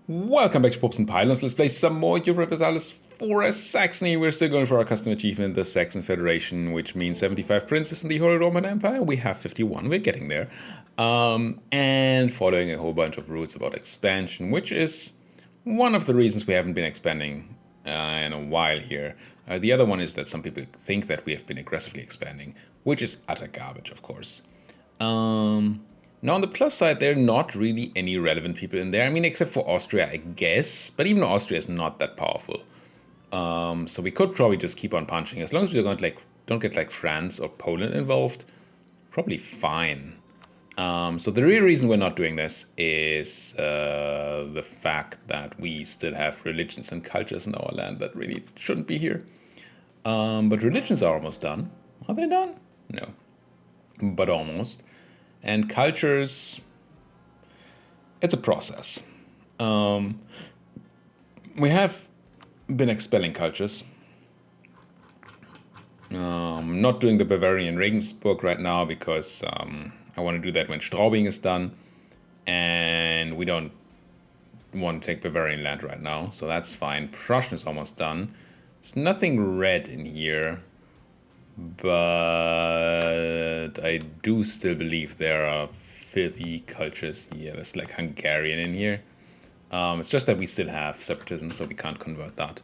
Welcome back to Pops and Pylons. Let's play some more Europa Universalis IV Saxony. We're still going for our custom achievement, the Saxon Federation, which means 75 princes in the Holy Roman Empire. We have 51. We're getting there. And following a whole bunch of rules about expansion, which is one of the reasons we haven't been expanding in a while here. The other one is that some people think that we have been aggressively expanding, which is utter garbage, of course. Now, on the plus side, there are not really any relevant people in there. I mean, except for Austria, I guess. But even Austria is not that powerful. So we could probably just keep on punching. As long as we don't get like France or Poland involved, probably fine. So the real reason we're not doing this is the fact that we still have religions and cultures in our land that really shouldn't be here. But religions are almost done. Are they done? No. But almost. And cultures, it's a process. We have been expelling cultures. Not doing the Bavarian Regensburg right now because I want to do that when Straubing is done. And we don't want to take Bavarian land right now, so that's fine. Prussian is almost done. There's nothing red in here. But I do still believe there are filthy cultures. Yeah, there's like Hungarian in here. It's just that we still have separatism, so we can't convert that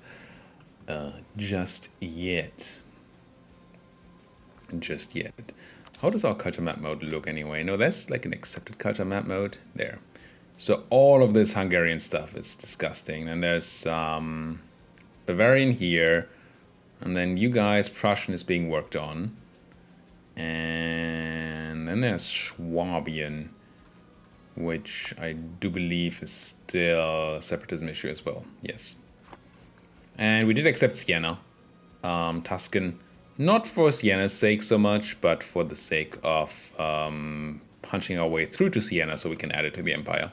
just yet. Just yet. How does our culture map mode look anyway? No, that's like an accepted culture map mode. There. So all of this Hungarian stuff is disgusting. And there's Bavarian here. And then you guys, Prussian is being worked on. And then there's Swabian, which I do believe is still a separatism issue as well. Yes. And we did accept Siena, Tuscan, not for Siena's sake so much, but for the sake of punching our way through to Siena so we can add it to the empire.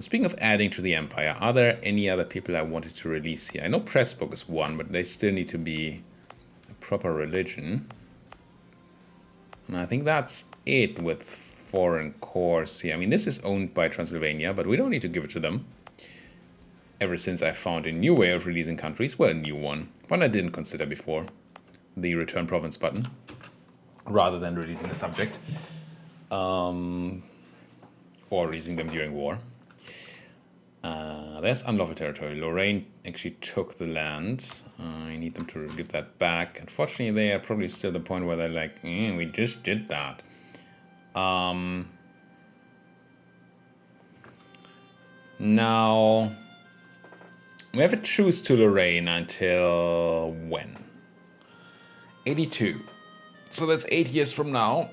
Speaking of adding to the empire, are there any other people I wanted to release here? I know Pressburg is one, but they still need to be a proper religion. And I think that's it with foreign cores here. I mean, this is owned by Transylvania, but we don't need to give it to them. Ever since I found a new way of releasing countries, well, a new one I didn't consider before, the return province button, rather than releasing the subject. Or releasing them during war. There's unlawful territory. Lorraine actually took the land. I need them to give that back. Unfortunately, they are probably still at the point where they're like, we just did that. Now, we have a truce to Lorraine until when? 82. So that's 8 years from now.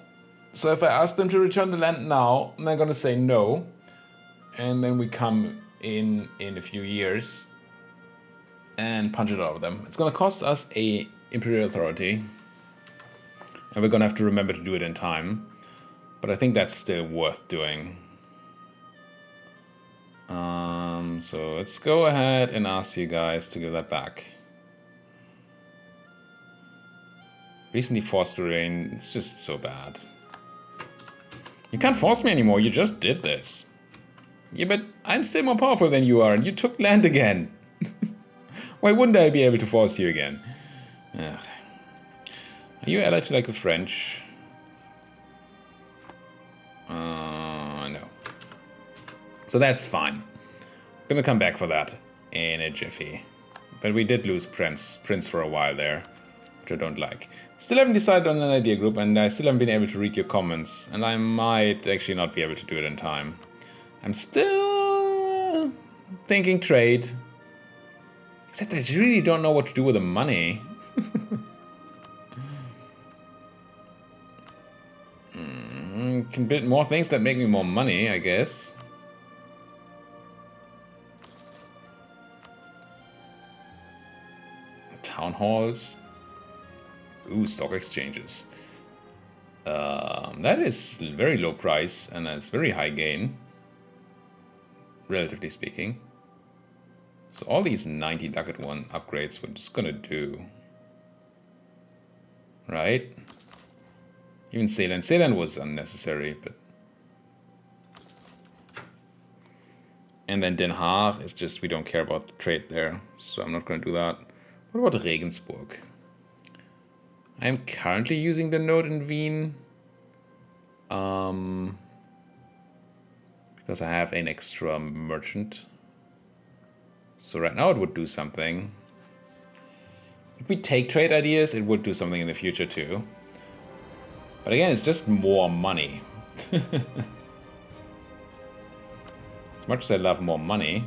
So if I ask them to return the land now, they're going to say no. And then we come in a few years and punch it out of them. It's going to cost us a imperial authority. And we're going to have to remember to do it in time. But I think that's still worth doing. So let's go ahead and ask you guys to give that back. Recently forced Lorraine, it's just so bad. You can't force me anymore, you just did this. Yeah, but I'm still more powerful than you are, and you took land again. Why wouldn't I be able to force you again? Ugh. Are you allied to like the French? No. So that's fine. Gonna come back for that in a jiffy. But we did lose Prince for a while there, which I don't like. Still haven't decided on an idea group, and I still haven't been able to read your comments, and I might actually not be able to do it in time. I'm still thinking trade. Except I really don't know what to do with the money. Can build more things that make me more money, I guess. Town halls. Ooh, stock exchanges. That is very low price, and that's very high gain, relatively speaking. So all these 90 ducat one upgrades we're just gonna do. Right? Even Ceylon. Ceylon was unnecessary, but And then Den Haag is just, we don't care about the trade there, so I'm not going to do that. What about Regensburg? I'm currently using the node in Wien. Because I have an extra merchant. So right now it would do something. If we take trade ideas, it would do something in the future too. But again, it's just more money. As much as I love more money.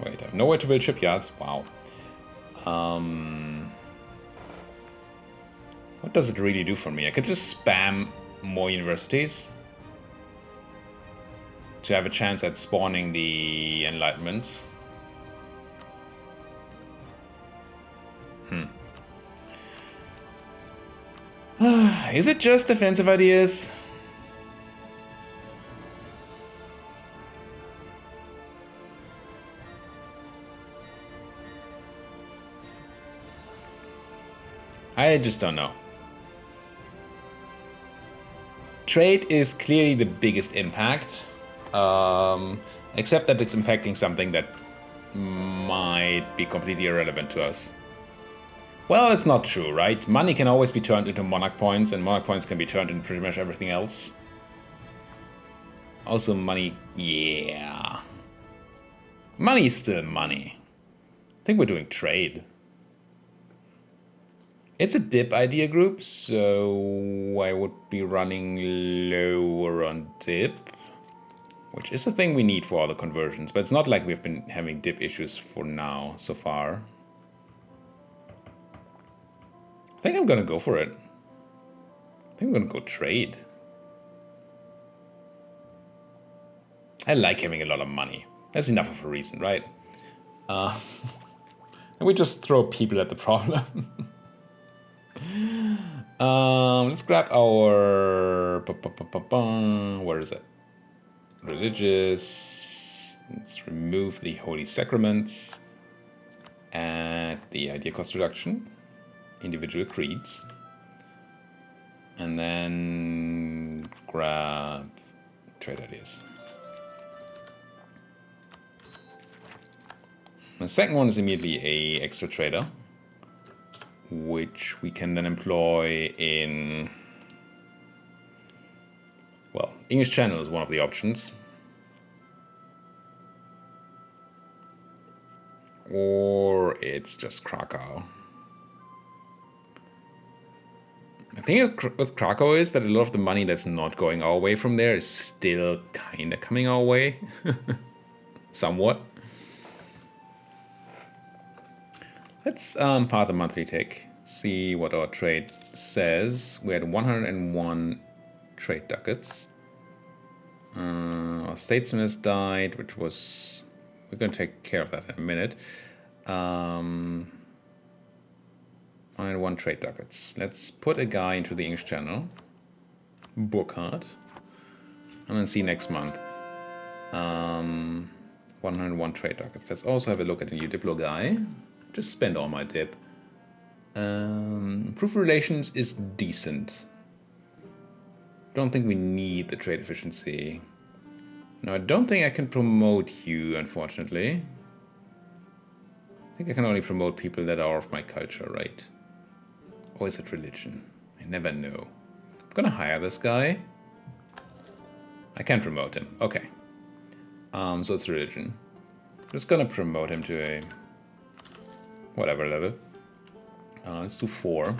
Wait, I have nowhere to build shipyards. Wow. What does it really do for me? I could just spam more universities to have a chance at spawning the Enlightenment. Is it just defensive ideas? I just don't know. Trade is clearly the biggest impact, except that it's impacting something that might be completely irrelevant to us. Well, it's not true, right? Money can always be turned into monarch points, and monarch points can be turned into pretty much everything else. Also money, yeah. Money is still money. I think we're doing trade. It's a dip idea group, so I would be running lower on dip, which is a thing we need for all the conversions, but it's not like we've been having dip issues for now, so far. I think I'm gonna go for it. I think I'm gonna go trade. I like having a lot of money. That's enough of a reason, right? And we just throw people at the problem. Let's grab our... Where is it? Religious. Let's remove the holy sacraments. Add the idea cost reduction. Individual creeds. And then grab trade ideas. The second one is immediately a extra trader, which we can then employ in, well, English Channel is one of the options. Or it's just Krakow. The thing with Krakow is that a lot of the money that's not going our way from there is still kind of coming our way. Somewhat. Let's part the monthly tick, see what our trade says. We had 101 trade ducats. Our statesman has died, which was... We're going to take care of that in a minute. 101 trade ducats. Let's put a guy into the English Channel. Burkhardt. And then see next month. 101 trade ducats. Let's also have a look at a new Diplo guy. Just spend all my dip. Proof relations is decent. Don't think we need the trade efficiency. No, I don't think I can promote you, unfortunately. I think I can only promote people that are of my culture, right? Or is it religion? I never know. I'm gonna hire this guy. I can promote him. Okay. So it's religion. I'm just gonna promote him to a... whatever level. Let's do 4.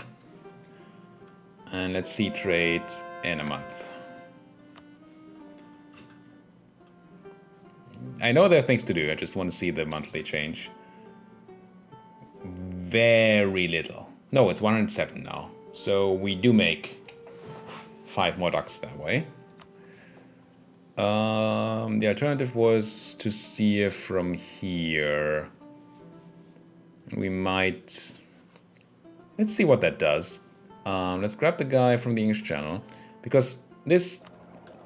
And let's see trade in a month. I know there are things to do, I just want to see the monthly change. Very little. No, it's 107 now. So we do make 5 more ducks that way. The alternative was to steer from here. We might... Let's see what that does. Let's grab the guy from the English Channel, because this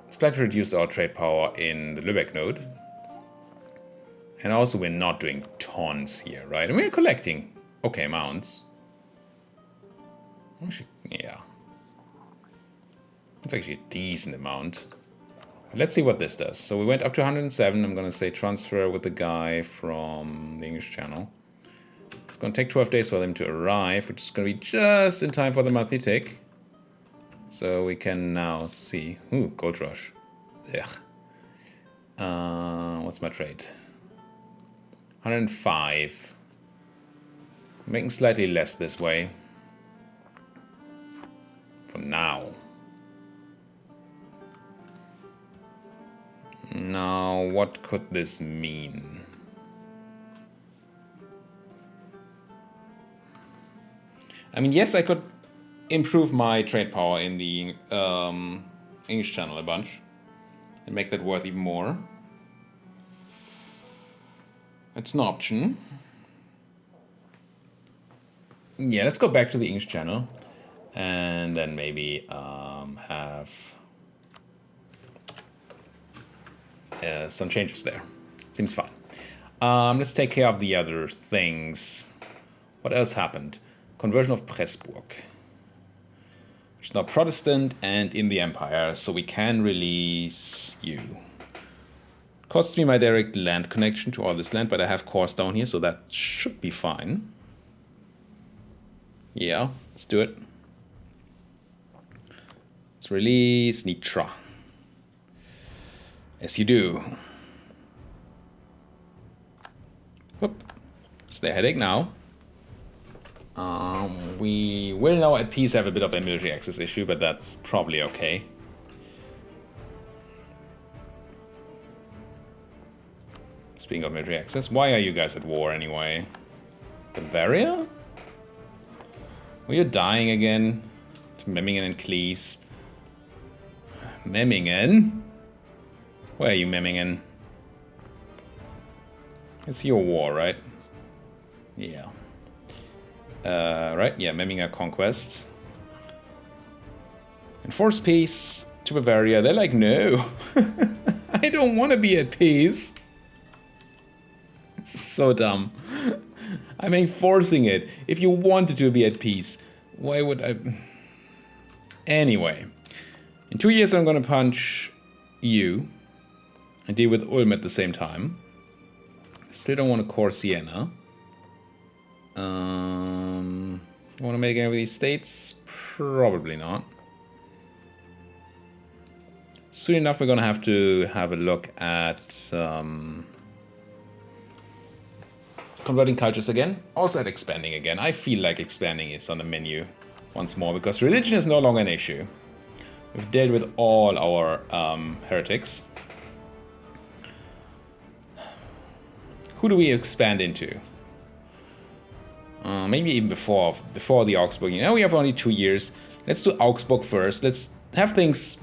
slightly reduced our trade power in the Lübeck node. And also we're not doing tons here, right? And we're collecting okay amounts. Actually, yeah. It's actually a decent amount. Let's see what this does. So we went up to 107. I'm going to say transfer with the guy from the English channel. It's going to take 12 days for them to arrive, which is going to be just in time for the monthly tick. So we can now see. Ooh, gold rush. Ugh. What's my trade? 105. Making slightly less this way. For now. Now, what could this mean? I mean, yes, I could improve my trade power in the English channel a bunch and make that worth even more. It's an option. Yeah, let's go back to the English channel and then maybe have some changes there. Seems fine. Let's take care of the other things. What else happened? Conversion of Pressburg. Which is now Protestant and in the Empire, so we can release you. Costs me my direct land connection to all this land, but I have cores down here, so that should be fine. Yeah, let's do it. Let's release Nitra. As you do. Whoop. It's their headache now. We will now at peace have a bit of a military access issue, but that's probably okay. Speaking of military access, why are you guys at war anyway? Bavaria? Well, you're dying again. To Memmingen and Cleves. Memmingen? Where are you, Memmingen? It's your war, right? Yeah. Right, yeah, Memmingen conquest. Enforce peace to Bavaria. They're like, no. I don't want to be at peace. This is so dumb. I'm enforcing it. If you wanted to be at peace, why would I? Anyway, in 2 years I'm gonna punch you and deal with Ulm at the same time. Still don't want to core Siena. Want to make any of these states? Probably not. Soon enough we're gonna have to have a look at converting cultures again, also at expanding again. I feel like expanding is on the menu once more because religion is no longer an issue. We've dealt with all our heretics. Who do we expand into? Maybe even before the Augsburg. You know, we have only 2 years. Let's do Augsburg first. Let's have things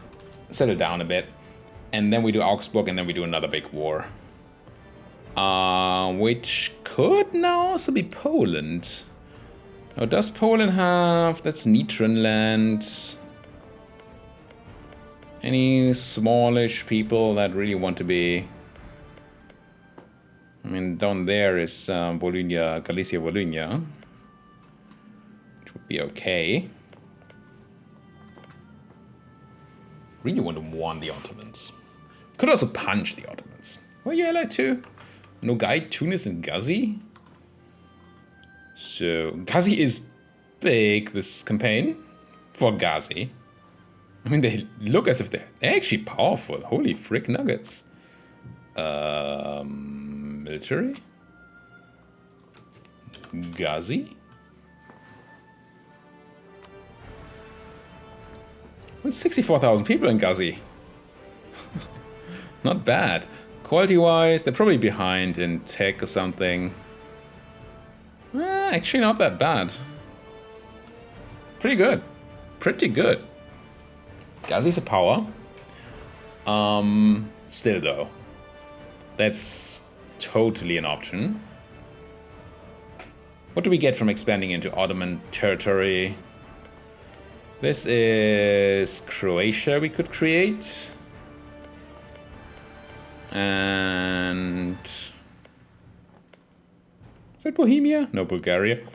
settle down a bit, and then we do Augsburg, and then we do another big war. Which could now also be Poland. Oh, does Poland have... That's Nitran land. Any smallish people that really want to be... I mean, down there is Volhynia, Galicia, Volhynia. Which would be okay. Really want to warn the Ottomans. Could also punch the Ottomans. Were you allied too? Nogai, Tunis, and Ghazi. So, Ghazi is big this campaign for Ghazi. I mean, they look as if they're actually powerful. Holy frick nuggets. Military? Ghazi? Well, 64,000 people in Ghazi. Not bad. Quality-wise, they're probably behind in tech or something. Actually not that bad. Pretty good. Pretty good. Ghazi's a power. Still though. That's totally an option. What do we get from expanding into Ottoman territory? This is Croatia we could create. And... Is that Bohemia? No, Bulgaria.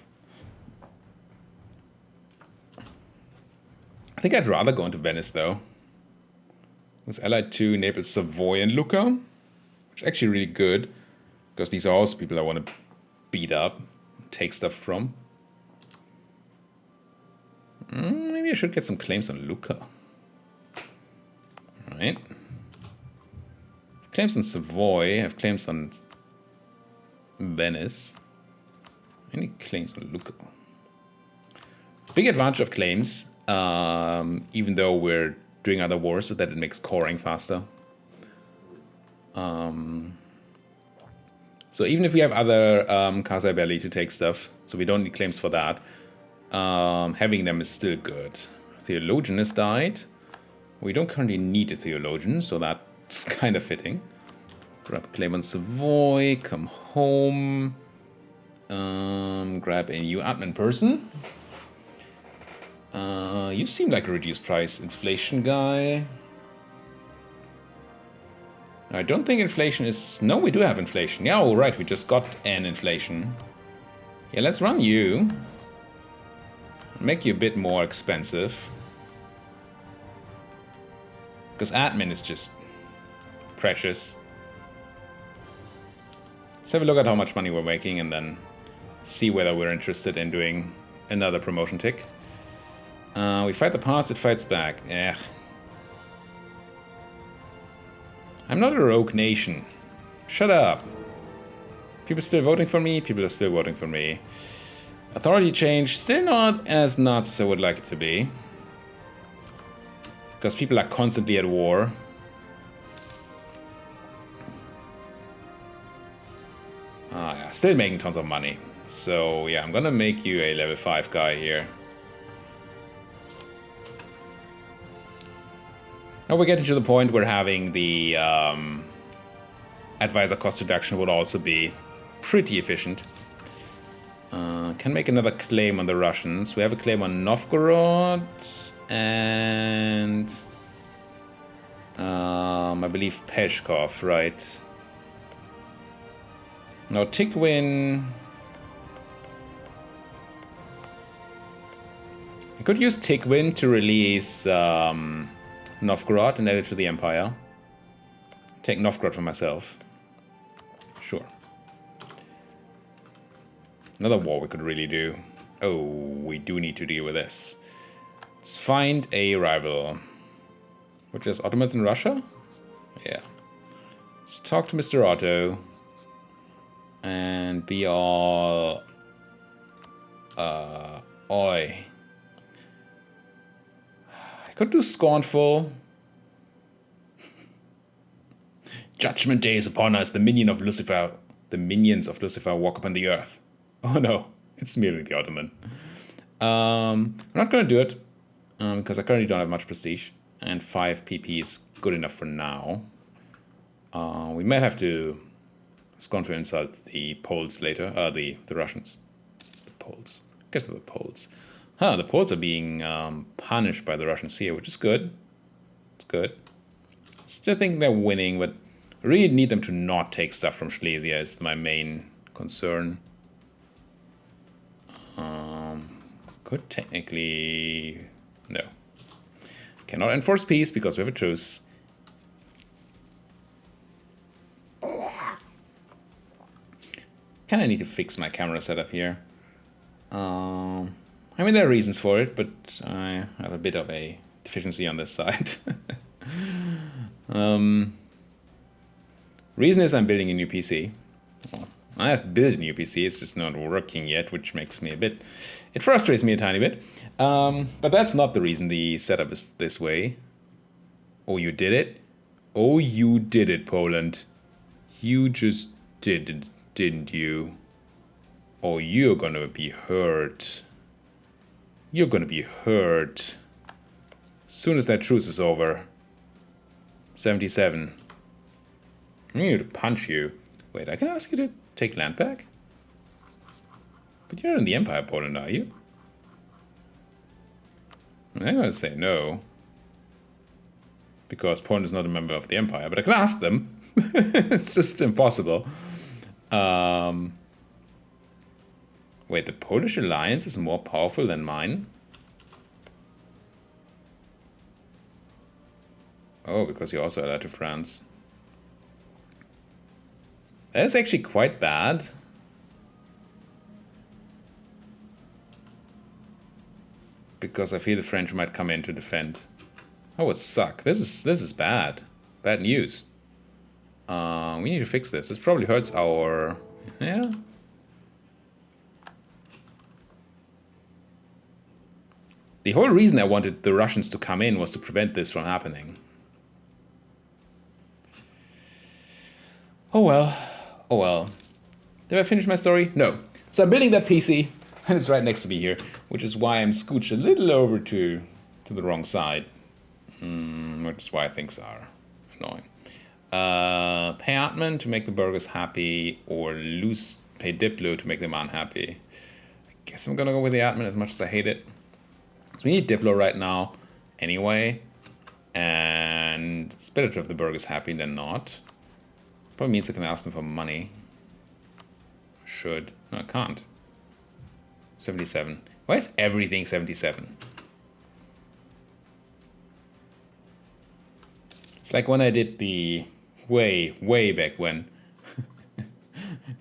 I think I'd rather go into Venice, though. was allied to Naples, Savoy, and Lucca, which is actually really good, because these are also people I want to beat up, take stuff from. Maybe I should get some claims on Lucca. Alright. Claims on Savoy, I have claims on Venice. Any claims on Lucca? Big advantage of claims, even though we're doing other wars, so that it makes coring faster. So even if we have other Casa Belli to take stuff, so we don't need claims for that, having them is still good. Theologian has died. We don't currently need a theologian, so that's kind of fitting. Grab a claim on Savoy, come home, grab a new admin person. You seem like a reduced price inflation guy. I don't think inflation is... No, we do have inflation. Yeah, all right, we just got an inflation. Yeah, let's run you. Make you a bit more expensive. Because admin is just precious. Let's have a look at how much money we're making and then see whether we're interested in doing another promotion tick. We fight the past, it fights back. Ugh. I'm not a rogue nation. Shut up. People still voting for me, people are still voting for me. Authority change, still not as nuts as I would like it to be. Because people are constantly at war. Yeah, still making tons of money. So yeah, I'm gonna make you a level 5 guy here. Now we're getting to the point where having the advisor cost reduction would also be pretty efficient. Can make another claim on the Russians. We have a claim on Novgorod and I believe Peshkov, right? Now Tikwin. I could use Tikwin to release Novgorod and add it to the Empire. Take Novgorod for myself. Sure. Another war we could really do. Oh, we do need to deal with this. Let's find a rival. Which is Ottomans in Russia? Yeah. Let's talk to Mr. Otto. And be all... Oi. I could do Scornful. Judgment Day is upon us. The minions of Lucifer walk upon the earth. Oh no, it's merely the Ottoman. I'm not going to do it because I currently don't have much prestige, and 5 PP is good enough for now. We might have to Scornful insult the Poles later. The Russians. The Poles. I guess they're the Poles. Huh, the Poles are being punished by the Russians here, which is good. It's good. Still think they're winning, but I really need them to not take stuff from Silesia is my main concern. Could technically... No. Cannot enforce peace because we have a truce. Kinda need to fix my camera setup here. I mean, there are reasons for it, but I have a bit of a deficiency on this side. Reason is I'm building a new PC. Well, I have built a new PC, it's just not working yet, which makes me a bit... It frustrates me a tiny bit. But that's not the reason the setup is this way. Oh, you did it? Oh, you did it, Poland. You just did it, didn't you? Oh, you're gonna be hurt. You're gonna be hurt. As soon as that truce is over. 77. I need to punch you. Wait, I can ask you to take land back? But you're in the Empire, Poland, are you? I'm gonna say no. Because Poland is not a member of the Empire, but I can ask them. It's just impossible. Wait, the Polish alliance is more powerful than mine? Oh, because you're also allied to France. That is actually quite bad. Because I feel the French might come in to defend. Oh, it suck. This is bad. Bad news. We need to fix this. This probably hurts our... Yeah. The whole reason I wanted the Russians to come in was to prevent this from happening. Oh well. Oh well. Did I finish my story? No. So I'm building that PC, and it's right next to me here, which is why I'm scooched a little over to the wrong side. Which is why things are annoying. Pay admin to make the burghers happy, or pay Diplo to make them unhappy. I guess I'm gonna go with the admin as much as I hate it. So we need Diplo right now, anyway. And it's better to have the burghers happy than not. Probably means I can ask them for money. Should. No, I can't. 77. Why is everything 77? It's like when I did the way back when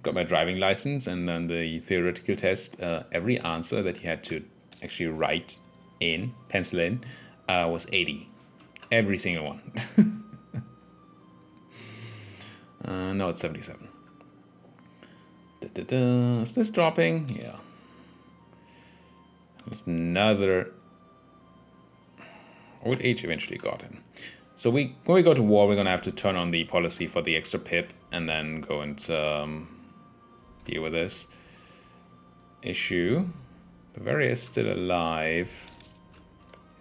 got my driving license, and then the theoretical test, every answer that you had to actually write in, pencil in, was 80. Every single one. No, it's 77. Is this dropping? Yeah. There's another... Old age eventually got him. So when we go to war, we're going to have to turn on the policy for the extra pip and then go and deal with this issue. Bavaria is still alive.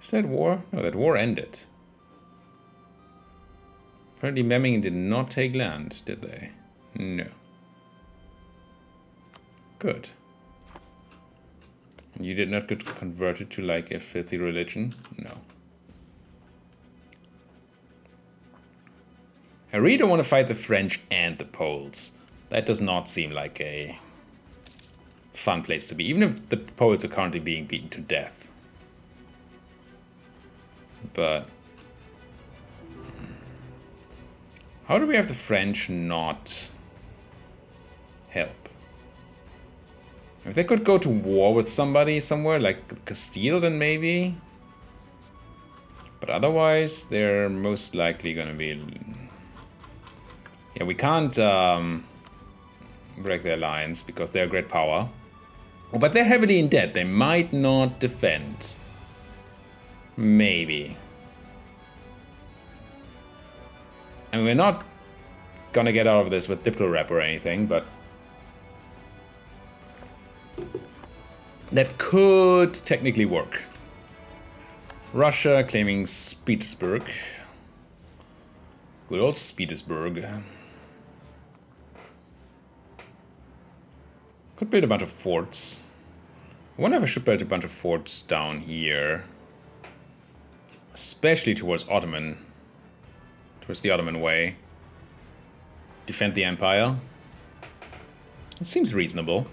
Is that war? No, that war ended. Apparently Memmingen did not take land, did they? No. Good. You did not get converted to like a filthy religion? No. I really don't want to fight the French and the Poles. That does not seem like a fun place to be, even if the Poles are currently being beaten to death. But how do we have the French not help? If they could go to war with somebody somewhere, like Castile, then maybe. But otherwise, they're most likely going to be... Yeah, we can't break their alliance because they're a great power. Oh, but they're heavily in debt. They might not defend. Maybe. And we're not going to get out of this with Diplo rep or anything, but... that could technically work. Russia claiming Petersburg. Good old Petersburg. Could build a bunch of forts. I wonder if I should build a bunch of forts down here. Especially towards Ottoman. Towards the Ottoman way. Defend the empire. It seems reasonable.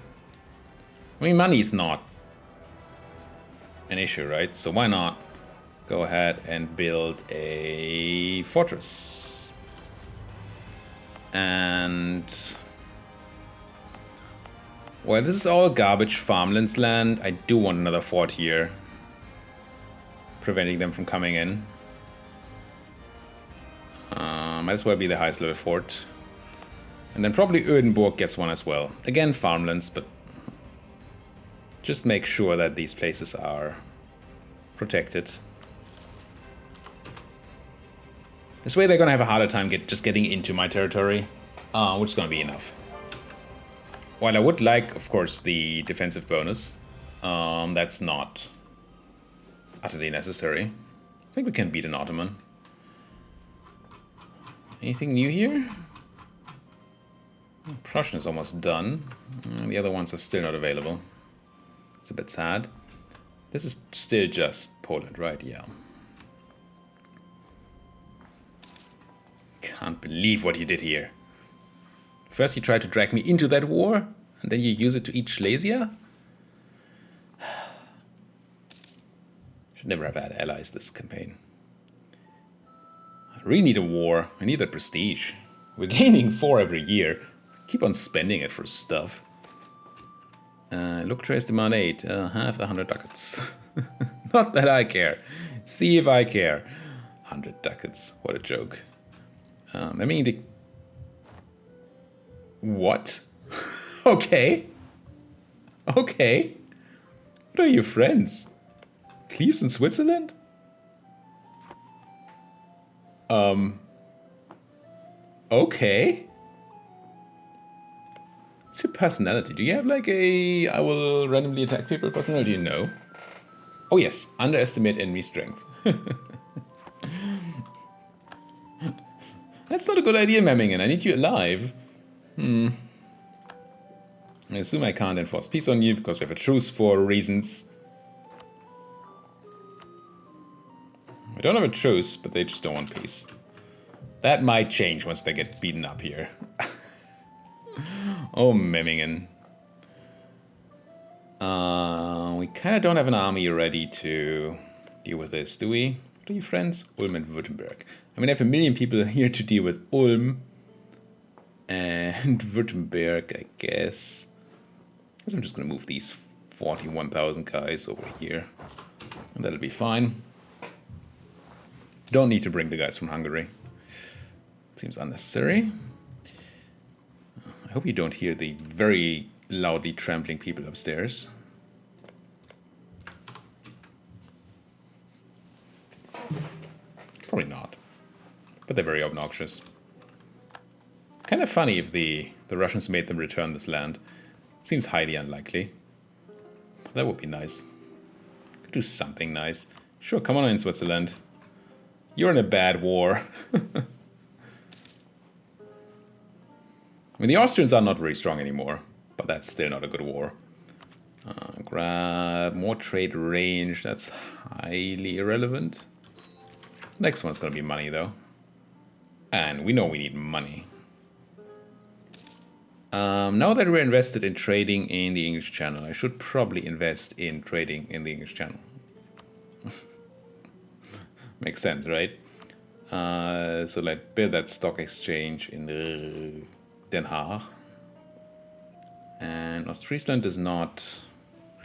I mean, money is not an issue, right? So why not go ahead and build a fortress? And... well, this is all garbage farmlands land. I do want another fort here. Preventing them from coming in. Might as well be the highest level fort. And then probably Ödenburg gets one as well. Again, farmlands, but... just make sure that these places are protected. This way they're going to have a harder time just getting into my territory, which is going to be enough. While I would like, of course, the defensive bonus, that's not utterly necessary. I think we can beat an Ottoman. Anything new here? Prussian is almost done. The other ones are still not available. It's a bit sad. This is still just Poland, right? Yeah. Can't believe what you did here. First you tried to drag me into that war, and then you use it to eat Silesia? Should never have had allies this campaign. I really need a war. I need that prestige. We're gaining 4 every year. Keep on spending it for stuff. Look, trace demand 8. Have 100 ducats. Not that I care. See if I care. 100 ducats. What a joke. I mean, what? Okay. Okay. What are your friends? Cleves in Switzerland? Okay. What's your personality? Do you have like a I will randomly attack people personality? No. Oh yes, underestimate enemy strength. That's not a good idea, Memmingen. I need you alive. I assume I can't enforce peace on you because we have a truce for reasons. We don't have a truce, but they just don't want peace. That might change once they get beaten up here. Oh, Memmingen. We kind of don't have an army ready to deal with this, do we? What are you friends? Ulm and Württemberg. I mean, I have 1 million people here to deal with Ulm and Württemberg, I guess. I guess I'm just going to move these 41,000 guys over here. And that'll be fine. Don't need to bring the guys from Hungary. Seems unnecessary. I hope you don't hear the very loudly trampling people upstairs. Probably not. But they're very obnoxious. Kind of funny if the Russians made them return this land. Seems highly unlikely. That would be nice. Could do something nice. Sure, come on in, Switzerland. You're in a bad war. I mean, the Austrians are not very strong anymore, but that's still not a good war. Grab more trade range. That's highly irrelevant. Next one's gonna be money, though. And we know we need money. Now that we're invested in trading in the English Channel, I should probably invest in trading in the English Channel. Makes sense, right? So like build that stock exchange in Den Haag. And Ostfriesland is not...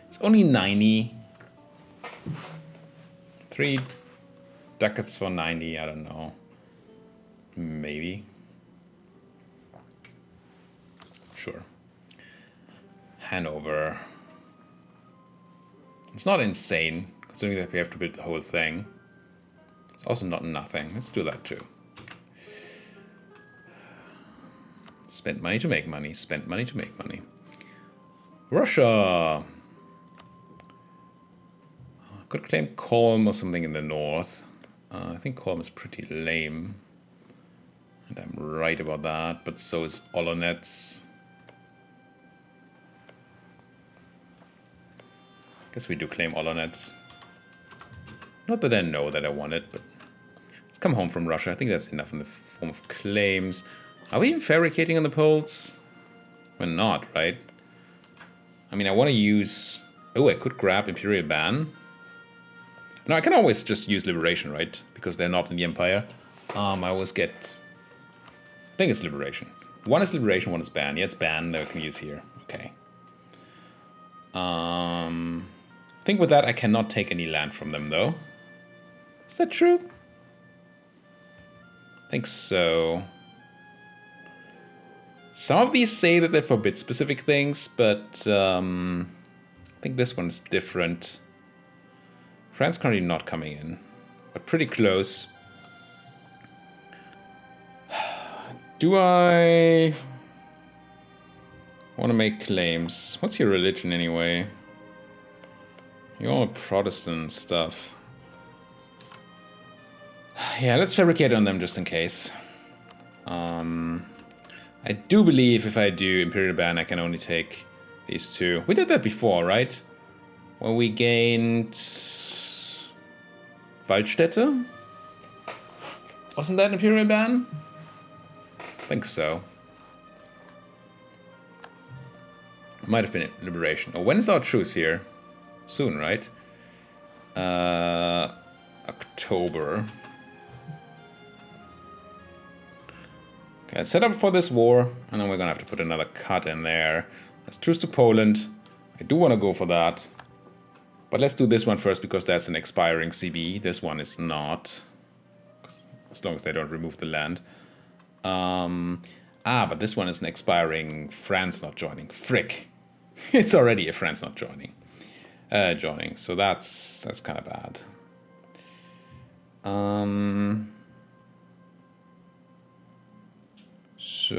It's only 90. 3 ducats for 90, I don't know. Maybe. Sure. Hanover. It's not insane, considering that we have to build the whole thing. It's also not nothing. Let's do that too. Spend money to make money. Spend money to make money. Russia. Could claim Kolm or something in the north. I think Kolm is pretty lame. And I'm right about that, but so is Olonets. Guess we do claim Olonets. Not that I know that I want it, but let's come home from Russia. I think that's enough in the form of claims. Are we even fabricating on the poles? We're not, right? I mean, I want to use... Oh, I could grab Imperial Ban. No, I can always just use Liberation, right? Because they're not in the Empire. I always get... I think it's Liberation. One is Liberation, one is Ban. Yeah, it's Ban that I can use here. Okay. I think with that I cannot take any land from them, though. Is that true? I think so. Some of these say that they forbid specific things, but I think this one's different. France currently not coming in, but pretty close. Do I want to make claims? What's your religion anyway? You're all Protestant stuff. Yeah, let's fabricate on them just in case. I do believe if I do Imperial Ban, I can only take these two. We did that before, right? When we gained Waldstätte? Wasn't that Imperial Ban? I think so. It might have been Liberation. Oh, when is our truce here? Soon, right? October. Okay, let's set up for this war, and then we're gonna have to put another cut in there. Let's truce to Poland. I do want to go for that. But let's do this one first, because that's an expiring CB. This one is not. As long as they don't remove the land. But this one is an expiring France not joining. Frick. It's already a France not joining. So that's kind of bad. So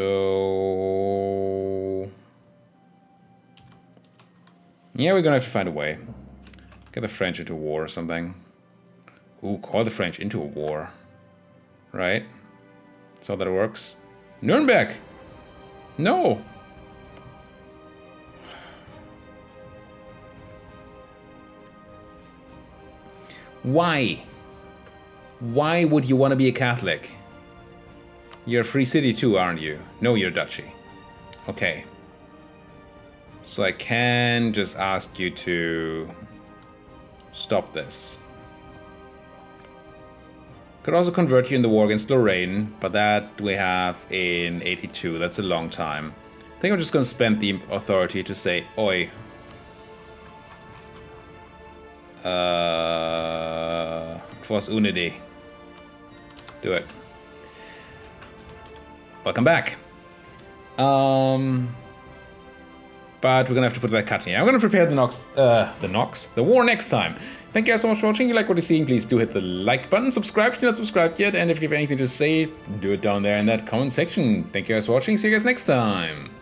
yeah, we're gonna have to find a way. Get the French into war or something. Ooh, call the French into a war. Right? So that it works. Nuremberg! No! Why? Why would you want to be a Catholic? You're a free city too, aren't you? No, you're duchy. Okay. So I can just ask you to stop this. Could also convert you in the war against Lorraine, but that we have in 82. That's a long time. I think I'm just going to spend the authority to say, oi. Force Unity. Do it. Welcome back. But we're gonna have to put that cut here. I'm gonna prepare the war next time. Thank you guys so much for watching. If you like what you're seeing, please do hit the like button, subscribe if you're not subscribed yet, and if you have anything to say, do it down there in that comment section. Thank you guys for watching. See you guys next time.